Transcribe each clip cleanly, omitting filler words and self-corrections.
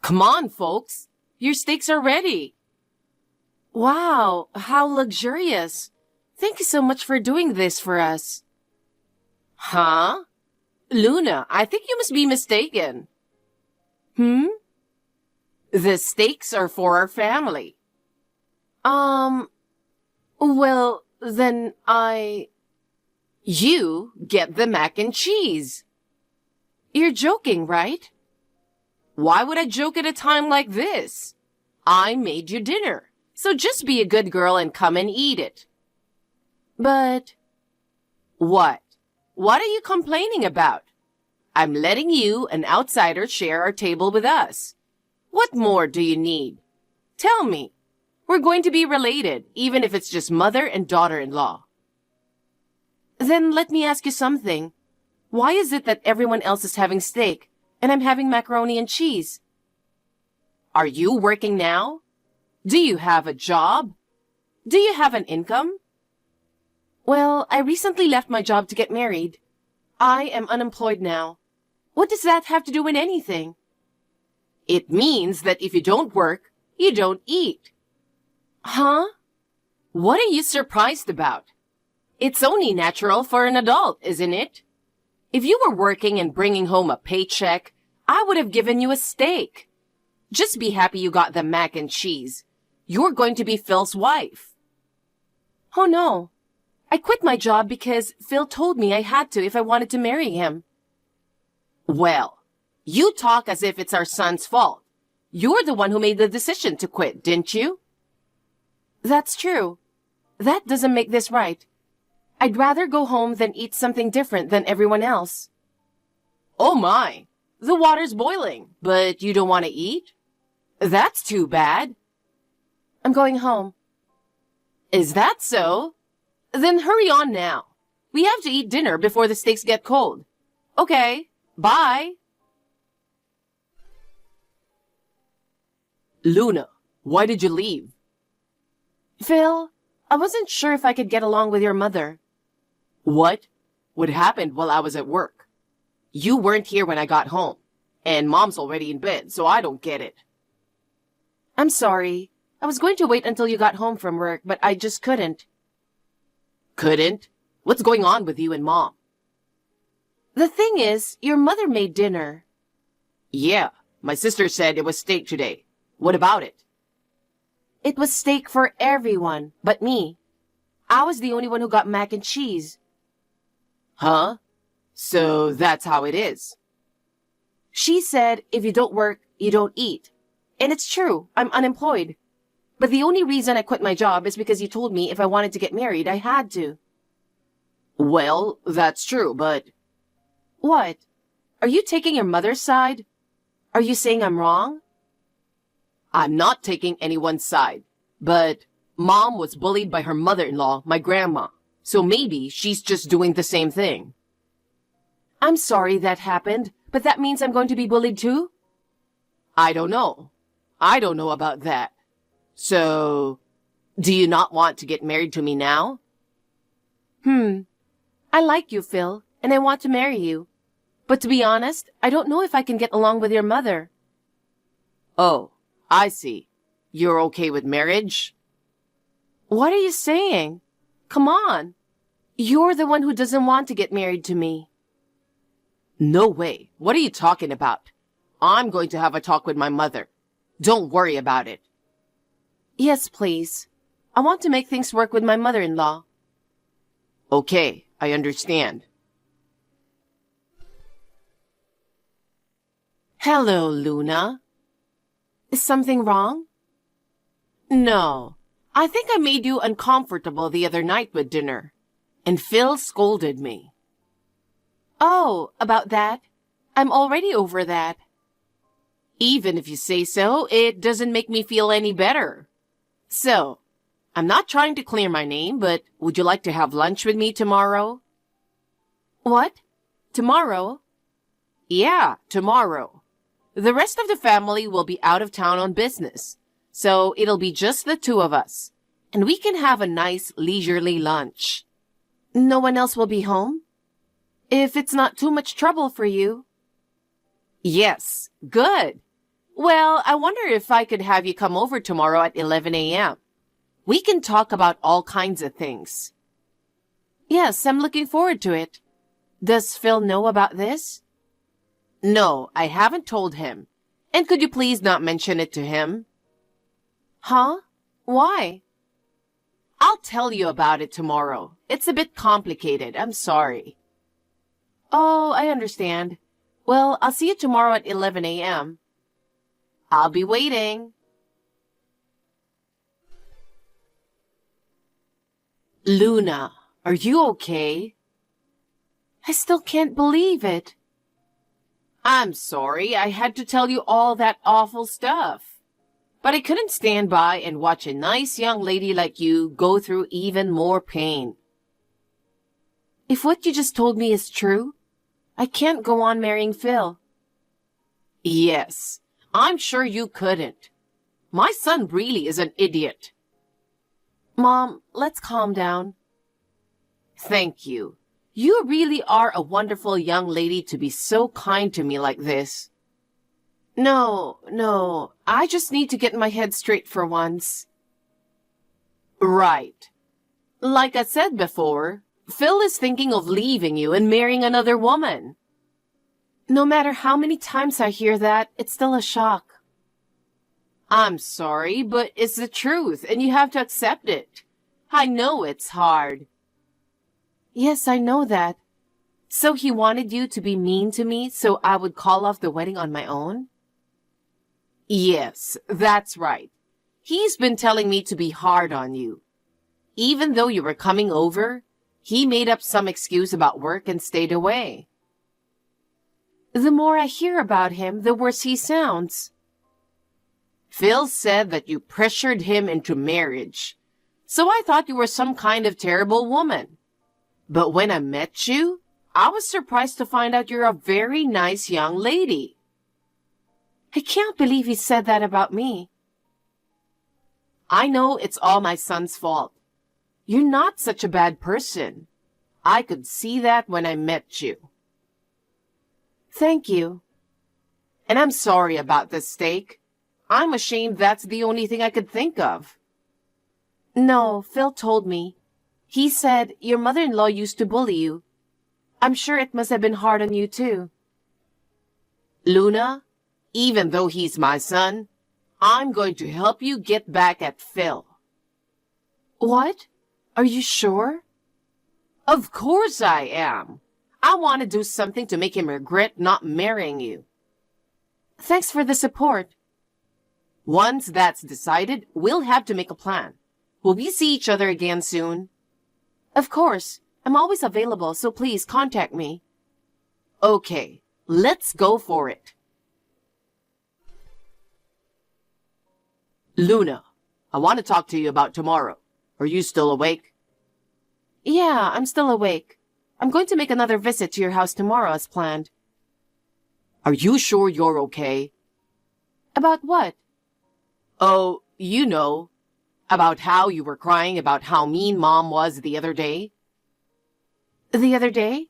Come on, folks. Your steaks are ready. Wow, how luxurious. Thank you so much for doing this for us. Huh? Luna, I think you must be mistaken. The steaks are for our family. Well, then You get the mac and cheese. You're joking, right? Why would I joke at a time like this? I made you dinner, so just be a good girl and come and eat it. But... What? What are you complaining about? I'm letting you, an outsider, share our table with us. What more do you need? Tell me. We're going to be related, even if it's just mother and daughter-in-law. Then let me ask you something. Why is it that everyone else is having steak, and I'm having macaroni and cheese? Are you working now? Do you have a job? Do you have an income? Well, I recently left my job to get married. I am unemployed now. What does that have to do with anything? It means that if you don't work, you don't eat. Huh? What are you surprised about? It's only natural for an adult, isn't it? If you were working and bringing home a paycheck, I would have given you a steak. Just be happy you got the mac and cheese. You're going to be Phil's wife. Oh no. I quit my job because Phil told me I had to if I wanted to marry him. Well, you talk as if it's our son's fault. You're the one who made the decision to quit, didn't you? That's true. That doesn't make this right. I'd rather go home than eat something different than everyone else. Oh my, the water's boiling, but you don't want to eat? That's too bad. I'm going home. Is that so? Then hurry on now. We have to eat dinner before the steaks get cold. Okay, bye. Luna, why did you leave? Phil, I wasn't sure if I could get along with your mother. What? What happened while I was at work? You weren't here when I got home, and Mom's already in bed, so I don't get it. I'm sorry. I was going to wait until you got home from work, but I just couldn't. Couldn't? What's going on with you and Mom? The thing is, your mother made dinner. Yeah, my sister said it was steak today. What about it? It was steak for everyone, but me. I was the only one who got mac and cheese. Huh? So that's how it is. She said if you don't work, you don't eat. And it's true, I'm unemployed. But the only reason I quit my job is because you told me if I wanted to get married, I had to. Well, that's true, but... What? Are you taking your mother's side? Are you saying I'm wrong? I'm not taking anyone's side, but Mom was bullied by her mother-in-law, my grandma, so maybe she's just doing the same thing. I'm sorry that happened, but that means I'm going to be bullied too? I don't know. I don't know about that. So, do you not want to get married to me now? I like you, Phil, and I want to marry you. But to be honest, I don't know if I can get along with your mother. Oh, I see. You're okay with marriage? What are you saying? Come on. You're the one who doesn't want to get married to me. No way. What are you talking about? I'm going to have a talk with my mother. Don't worry about it. Yes, please. I want to make things work with my mother-in-law. Okay, I understand. Hello, Luna. Is something wrong? No. I think I made you uncomfortable the other night with dinner, and Phil scolded me. Oh, about that? I'm already over that. Even if you say so, it doesn't make me feel any better. So, I'm not trying to clear my name, but would you like to have lunch with me tomorrow? What? Tomorrow? Yeah, tomorrow. The rest of the family will be out of town on business, so it'll be just the two of us, and we can have a nice leisurely lunch. No one else will be home? If it's not too much trouble for you. Yes, good. Well, I wonder if I could have you come over tomorrow at 11 a.m. We can talk about all kinds of things. Yes, I'm looking forward to it. Does Phil know about this? No, I haven't told him. And could you please not mention it to him? Huh? Why? I'll tell you about it tomorrow. It's a bit complicated. I'm sorry. Oh, I understand. Well, I'll see you tomorrow at 11 a.m. I'll be waiting. Luna, are you okay? I still can't believe it. I'm sorry I had to tell you all that awful stuff. But I couldn't stand by and watch a nice young lady like you go through even more pain. If what you just told me is true, I can't go on marrying Phil. Yes, I'm sure you couldn't. My son really is an idiot. Mom, let's calm down. Thank you. You really are a wonderful young lady to be so kind to me like this. No, I just need to get my head straight for once. Right. Like I said before, Phil is thinking of leaving you and marrying another woman. No matter how many times I hear that, it's still a shock. I'm sorry, but it's the truth, and you have to accept it. I know it's hard. Yes, I know that. So he wanted you to be mean to me so I would call off the wedding on my own? Yes, that's right. He's been telling me to be hard on you. Even though you were coming over, he made up some excuse about work and stayed away. The more I hear about him, the worse he sounds. Phil said that you pressured him into marriage, so I thought you were some kind of terrible woman. But when I met you, I was surprised to find out you're a very nice young lady. I can't believe he said that about me. I know it's all my son's fault. You're not such a bad person. I could see that when I met you. Thank you. And I'm sorry about the steak. I'm ashamed that's the only thing I could think of. No, Phil told me. He said your mother-in-law used to bully you. I'm sure it must have been hard on you too. Luna, even though he's my son, I'm going to help you get back at Phil. What? Are you sure? Of course I am. I want to do something to make him regret not marrying you. Thanks for the support. Once that's decided, we'll have to make a plan. Will we see each other again soon? Of course. I'm always available, so please contact me. Okay, let's go for it. Luna, I want to talk to you about tomorrow. Are you still awake? Yeah, I'm still awake. I'm going to make another visit to your house tomorrow as planned. Are you sure you're okay? About what? Oh, you know, about how you were crying about how mean Mom was the other day. The other day?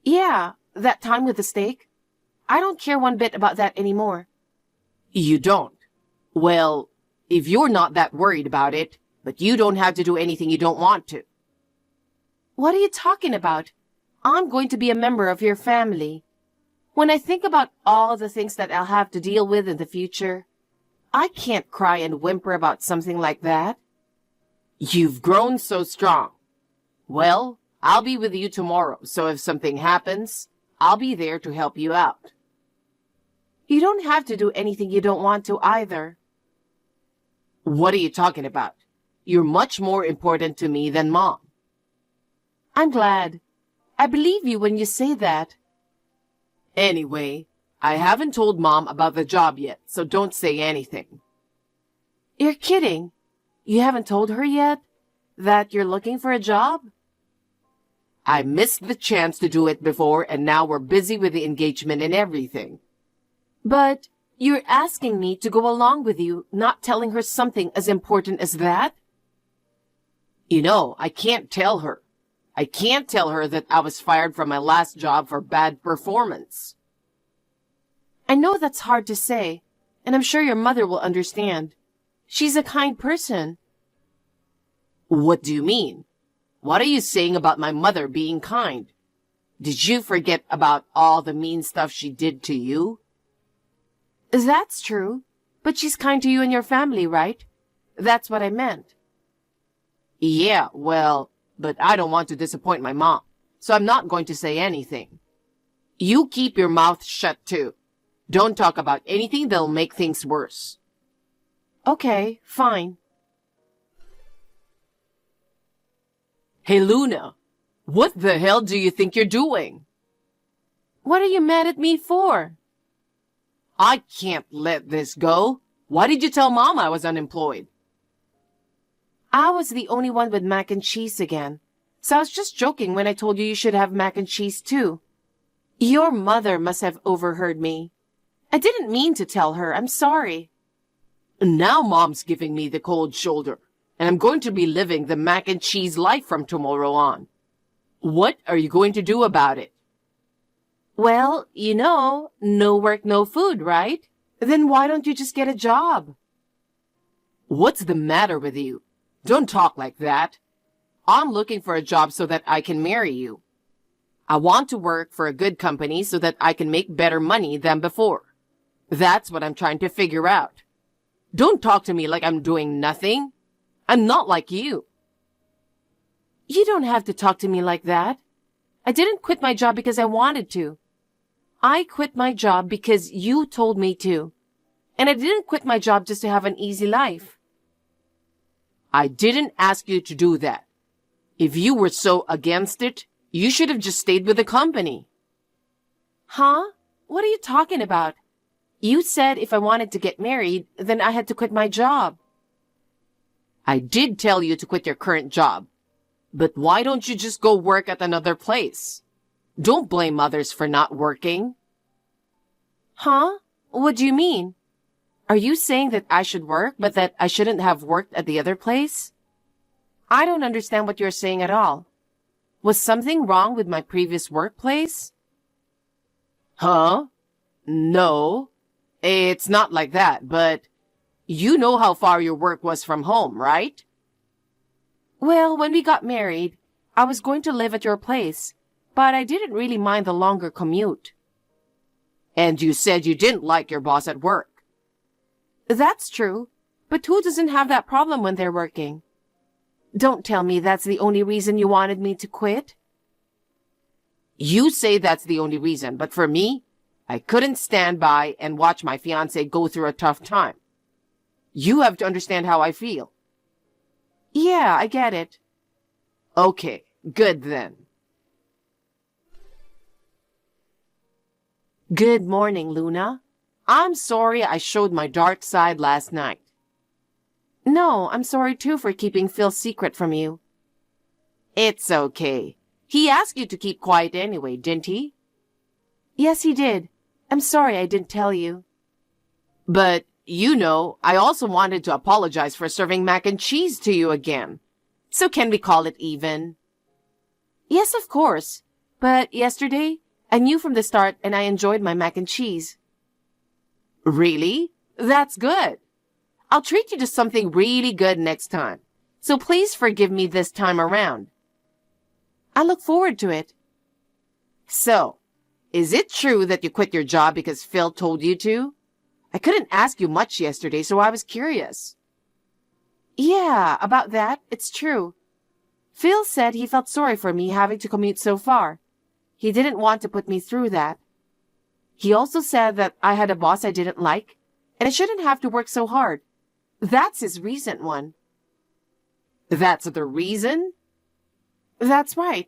Yeah, that time with the steak. I don't care one bit about that anymore. You don't? Well, if you're not that worried about it, but you don't have to do anything you don't want to. What are you talking about? I'm going to be a member of your family. When I think about all the things that I'll have to deal with in the future, I can't cry and whimper about something like that. You've grown so strong. Well, I'll be with you tomorrow, so if something happens, I'll be there to help you out. You don't have to do anything you don't want to either. What are you talking about? You're much more important to me than Mom. I'm glad. I believe you when you say that. Anyway, I haven't told Mom about the job yet, so don't say anything. You're kidding. You haven't told her yet that you're looking for a job? I missed the chance to do it before, and now we're busy with the engagement and everything. But you're asking me to go along with you, not telling her something as important as that? You know, I can't tell her. I can't tell her that I was fired from my last job for bad performance. I know that's hard to say, and I'm sure your mother will understand. She's a kind person. What do you mean? What are you saying about my mother being kind? Did you forget about all the mean stuff she did to you? That's true, but she's kind to you and your family, right? That's what I meant. Yeah, well, but I don't want to disappoint my mom, so I'm not going to say anything. You keep your mouth shut too. Don't talk about anything that'll make things worse. Okay, fine. Hey, Luna, what the hell do you think you're doing? What are you mad at me for? I can't let this go. Why did you tell Mom I was unemployed? I was the only one with mac and cheese again, so I was just joking when I told you should have mac and cheese too. Your mother must have overheard me. I didn't mean to tell her. I'm sorry. Now Mom's giving me the cold shoulder, and I'm going to be living the mac and cheese life from tomorrow on. What are you going to do about it? Well, no work, no food, right? Then why don't you just get a job? What's the matter with you? Don't talk like that. I'm looking for a job so that I can marry you. I want to work for a good company so that I can make better money than before. That's what I'm trying to figure out. Don't talk to me like I'm doing nothing. I'm not like you. You don't have to talk to me like that. I didn't quit my job because I wanted to. I quit my job because you told me to. And I didn't quit my job just to have an easy life. I didn't ask you to do that. If you were so against it, you should have just stayed with the company. Huh? What are you talking about? You said if I wanted to get married, then I had to quit my job. I did tell you to quit your current job. But why don't you just go work at another place? Don't blame others for not working. Huh? What do you mean? Are you saying that I should work, but that I shouldn't have worked at the other place? I don't understand what you're saying at all. Was something wrong with my previous workplace? Huh? No. It's not like that, but you know how far your work was from home, right? Well, when we got married, I was going to live at your place, but I didn't really mind the longer commute. And you said you didn't like your boss at work. That's true, but who doesn't have that problem when they're working? Don't tell me that's the only reason you wanted me to quit. You say that's the only reason, but for me, I couldn't stand by and watch my fiancé go through a tough time. You have to understand how I feel. Yeah, I get it. Okay, good then. Good morning, Luna. I'm sorry I showed my dark side last night. No, I'm sorry too for keeping Phil's secret from you. It's okay. He asked you to keep quiet anyway, didn't he? Yes, he did. I'm sorry I didn't tell you. But, I also wanted to apologize for serving mac and cheese to you again. So can we call it even? Yes, of course. But yesterday, I knew from the start and I enjoyed my mac and cheese. Really? That's good. I'll treat you to something really good next time. So please forgive me this time around. I look forward to it. So, is it true that you quit your job because Phil told you to? I couldn't ask you much yesterday, so I was curious. Yeah, about that, it's true. Phil said he felt sorry for me having to commute so far. He didn't want to put me through that. He also said that I had a boss I didn't like, and I shouldn't have to work so hard. That's his recent one. That's the reason? That's right.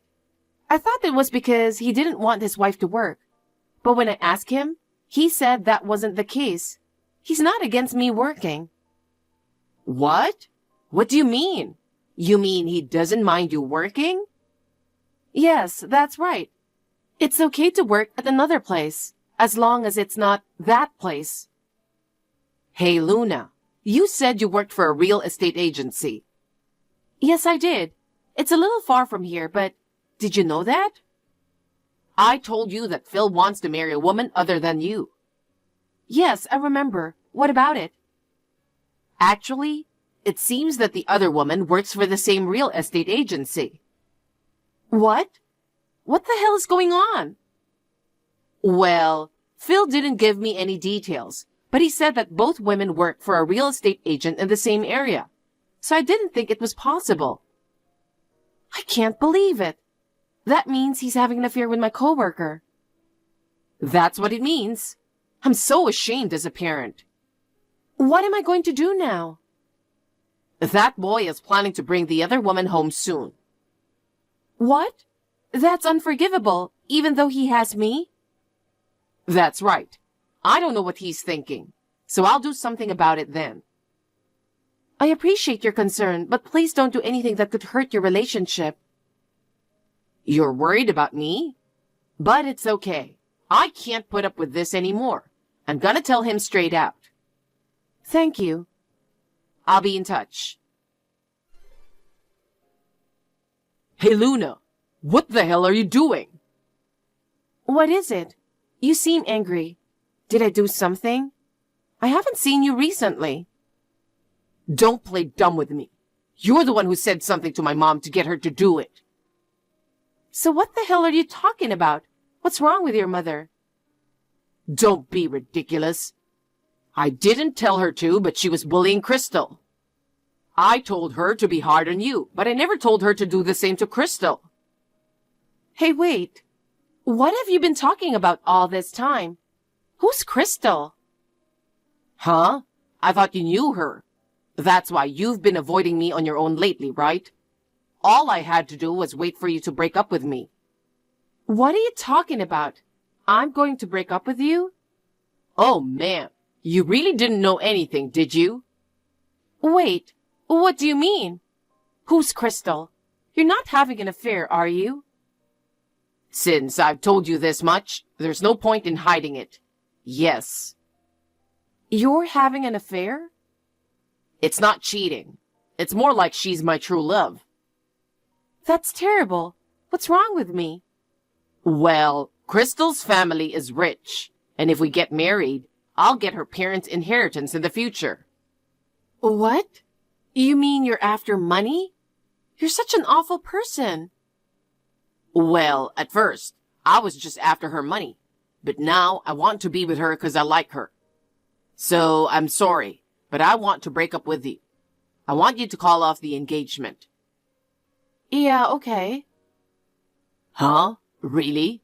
I thought it was because he didn't want his wife to work. But when I asked him, he said that wasn't the case. He's not against me working. What? What do you mean? You mean he doesn't mind you working? Yes, that's right. It's okay to work at another place, as long as it's not that place. Hey, Luna, you said you worked for a real estate agency. Yes, I did. It's a little far from here, but did you know that? I told you that Phil wants to marry a woman other than you. Yes, I remember, What about it? Actually, it seems that the other woman works for the same real estate agency. What? What the hell is going on? Well, Phil didn't give me any details, but he said that both women work for a real estate agent in the same area. So I didn't think it was possible. I can't believe it. That means he's having an affair with my coworker. That's what it means. I'm so ashamed as a parent. What am I going to do now? That boy is planning to bring the other woman home soon. What? That's unforgivable, even though he has me? That's right. I don't know what he's thinking, so I'll do something about it then. I appreciate your concern, but please don't do anything that could hurt your relationship. You're worried about me? But it's okay. I can't put up with this anymore. I'm gonna tell him straight out. Thank you. I'll be in touch. Hey, Luna, what the hell are you doing? What is it? You seem angry. Did I do something? I haven't seen you recently. Don't play dumb with me. You're the one who said something to my mom to get her to do it. So what the hell are you talking about? What's wrong with your mother? Don't be ridiculous. I didn't tell her to, but she was bullying Crystal. I told her to be hard on you, but I never told her to do the same to Crystal. Hey, wait. What have you been talking about all this time? Who's Crystal? Huh? I thought you knew her. That's why you've been avoiding me on your own lately, right? All I had to do was wait for you to break up with me. What are you talking about? I'm going to break up with you? Oh, man. You really didn't know anything, did you? Wait, what do you mean? Who's Crystal? You're not having an affair, are you? Since I've told you this much, there's no point in hiding it. Yes. You're having an affair? It's not cheating. It's more like she's my true love. That's terrible. What's wrong with me? Well, Crystal's family is rich, and if we get married, I'll get her parents' inheritance in the future. What? You mean you're after money? You're such an awful person. Well, at first, I was just after her money, but now I want to be with her because I like her. So I'm sorry, but I want to break up with you. I want you to call off the engagement. Yeah, okay. Huh? Really?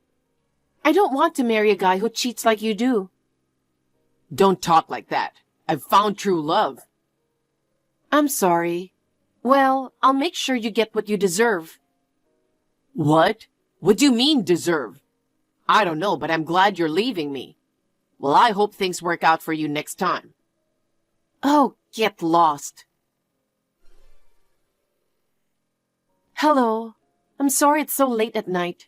I don't want to marry a guy who cheats like you do. Don't talk like that. I've found true love. I'm sorry. Well, I'll make sure you get what you deserve. What? What do you mean, deserve? I don't know, but I'm glad you're leaving me. Well, I hope things work out for you next time. Oh, get lost. Hello. I'm sorry it's so late at night.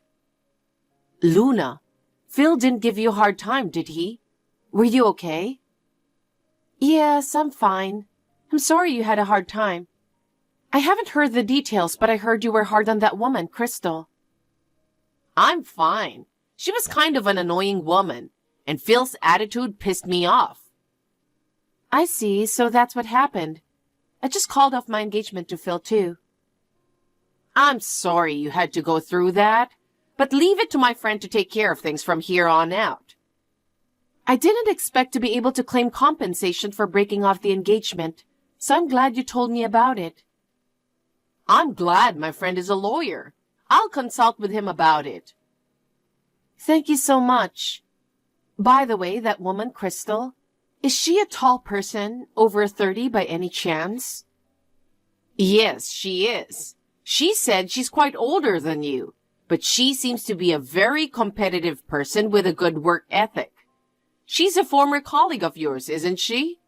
Luna, Phil didn't give you a hard time, did he? Were you okay? Yes, I'm fine. I'm sorry you had a hard time. I haven't heard the details, but I heard you were hard on that woman, Crystal. I'm fine. She was kind of an annoying woman, and Phil's attitude pissed me off. I see, so that's what happened. I just called off my engagement to Phil, too. I'm sorry you had to go through that, but leave it to my friend to take care of things from here on out. I didn't expect to be able to claim compensation for breaking off the engagement, so I'm glad you told me about it. I'm glad my friend is a lawyer. I'll consult with him about it. Thank you so much. By the way, that woman, Crystal, is she a tall person, over 30 by any chance? Yes, she is. She said she's quite older than you, but she seems to be a very competitive person with a good work ethic. She's a former colleague of yours, isn't she?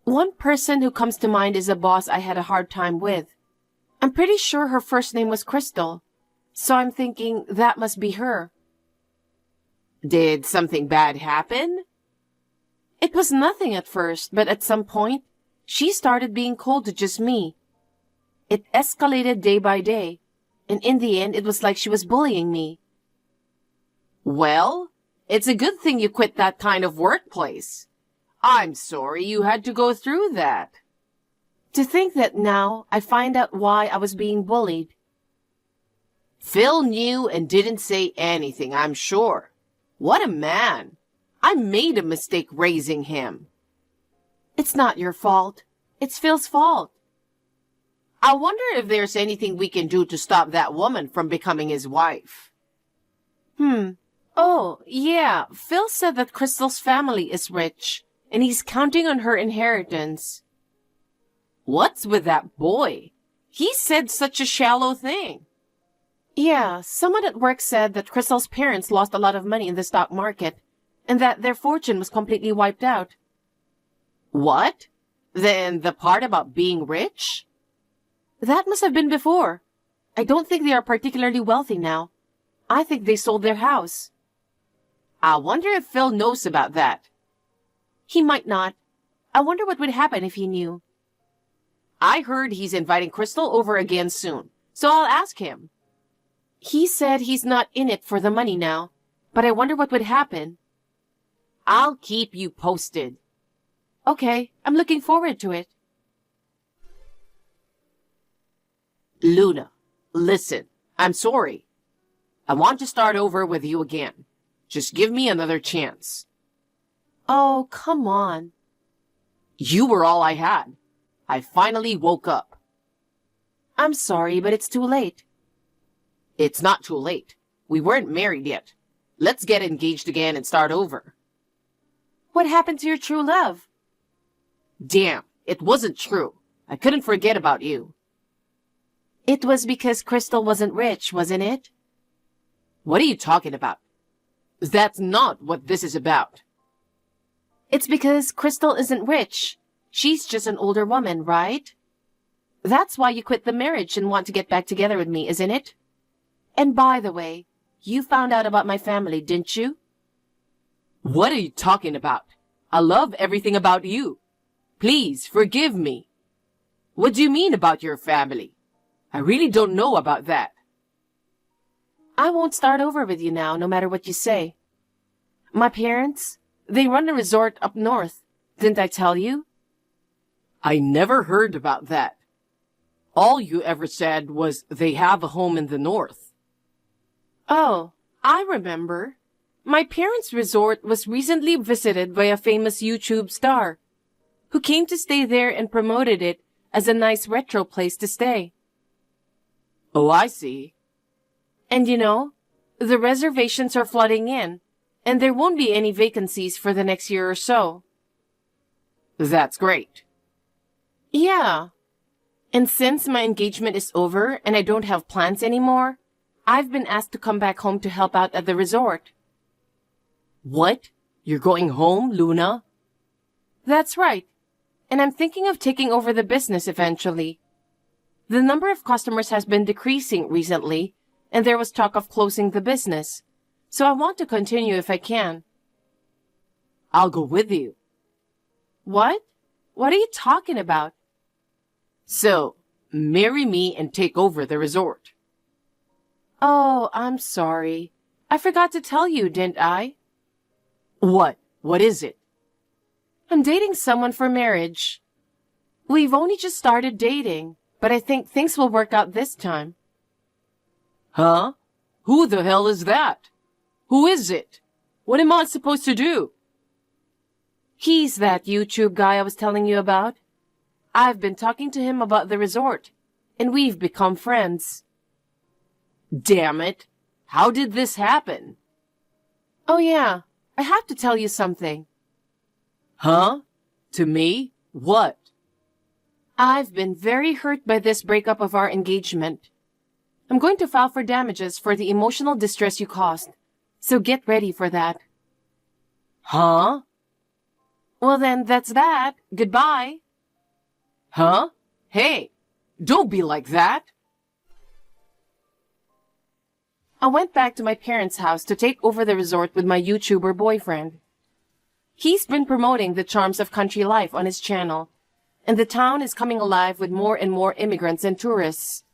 One person who comes to mind is a boss I had a hard time with. I'm pretty sure her first name was Crystal, so I'm thinking that must be her. Did something bad happen? It was nothing at first, but at some point, she started being cold to just me. It escalated day by day, and in the end, it was like she was bullying me. Well, it's a good thing you quit that kind of workplace. I'm sorry you had to go through that. To think that now I find out why I was being bullied. Phil knew and didn't say anything, I'm sure. What a man. I made a mistake raising him. It's not your fault. It's Phil's fault. I wonder if there's anything we can do to stop that woman from becoming his wife. Oh, yeah. Phil said that Crystal's family is rich, and he's counting on her inheritance. What's with that boy? He said such a shallow thing. Yeah, someone at work said that Crystal's parents lost a lot of money in the stock market, and that their fortune was completely wiped out. What? Then the part about being rich? That must have been before. I don't think they are particularly wealthy now. I think they sold their house. I wonder if Phil knows about that. He might not. I wonder what would happen if he knew. I heard he's inviting Crystal over again soon, so I'll ask him. He said he's not in it for the money now, but I wonder what would happen. I'll keep you posted. Okay, I'm looking forward to it. Luna, listen, I'm sorry. I want to start over with you again. Just give me another chance. Oh, come on. You were all I had. I finally woke up. I'm sorry, but it's too late. It's not too late. We weren't married yet. Let's get engaged again and start over. What happened to your true love? Damn, it wasn't true. I couldn't forget about you. It was because Crystal wasn't rich, wasn't it? What are you talking about? That's not what this is about. It's because Crystal isn't rich. She's just an older woman, right? That's why you quit the marriage and want to get back together with me, isn't it? And by the way, you found out about my family, didn't you? What are you talking about? I love everything about you. Please, forgive me. What do you mean about your family? I really don't know about that. I won't start over with you now, no matter what you say. My parents, they run a resort up north. Didn't I tell you? I never heard about that. All you ever said was they have a home in the north. Oh, I remember. My parents' resort was recently visited by a famous YouTube star who came to stay there and promoted it as a nice retro place to stay. Oh, I see. And you know, the reservations are flooding in, and there won't be any vacancies for the next year or so. That's great. Yeah. And since my engagement is over and I don't have plans anymore, I've been asked to come back home to help out at the resort. What? You're going home, Luna? That's right. And I'm thinking of taking over the business eventually. The number of customers has been decreasing recently, and there was talk of closing the business. So I want to continue if I can. I'll go with you. What? What are you talking about? So, marry me and take over the resort. Oh, I'm sorry. I forgot to tell you, didn't I? What? What is it? I'm dating someone for marriage. We've only just started dating, but I think things will work out this time. Huh? Who the hell is that? Who is it? What am I supposed to do? He's that YouTube guy I was telling you about. I've been talking to him about the resort, and we've become friends. Damn it. How did this happen? Oh yeah, I have to tell you something. Huh? To me? What? I've been very hurt by this breakup of our engagement. I'm going to file for damages for the emotional distress you caused, so get ready for that. Huh? Well then, that's that. Goodbye. Huh? Hey, don't be like that. I went back to my parents' house to take over the resort with my YouTuber boyfriend. He's been promoting the charms of country life on his channel, and the town is coming alive with more and more immigrants and tourists.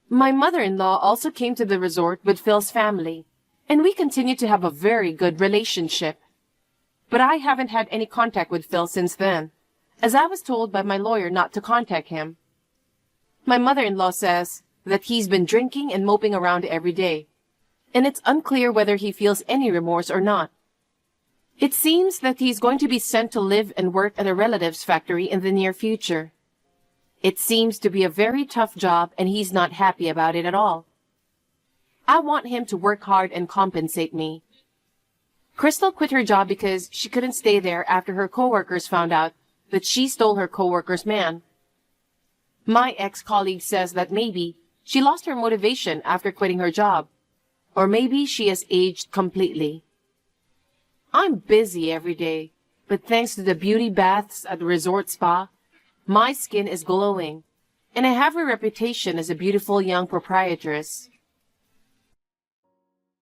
My mother-in-law also came to the resort with Phil's family, and we continue to have a very good relationship. But I haven't had any contact with Phil since then, as I was told by my lawyer not to contact him. My mother-in-law says that he's been drinking and moping around every day, and it's unclear whether he feels any remorse or not. It seems that he's going to be sent to live and work at a relative's factory in the near future. It seems to be a very tough job, and he's not happy about it at all. I want him to work hard and compensate me. Crystal quit her job because she couldn't stay there after her coworkers found out that she stole her coworker's man. My ex-colleague says that maybe she lost her motivation after quitting her job, or maybe she has aged completely. I'm busy every day, but thanks to the beauty baths at the resort spa, my skin is glowing, and I have a reputation as a beautiful young proprietress.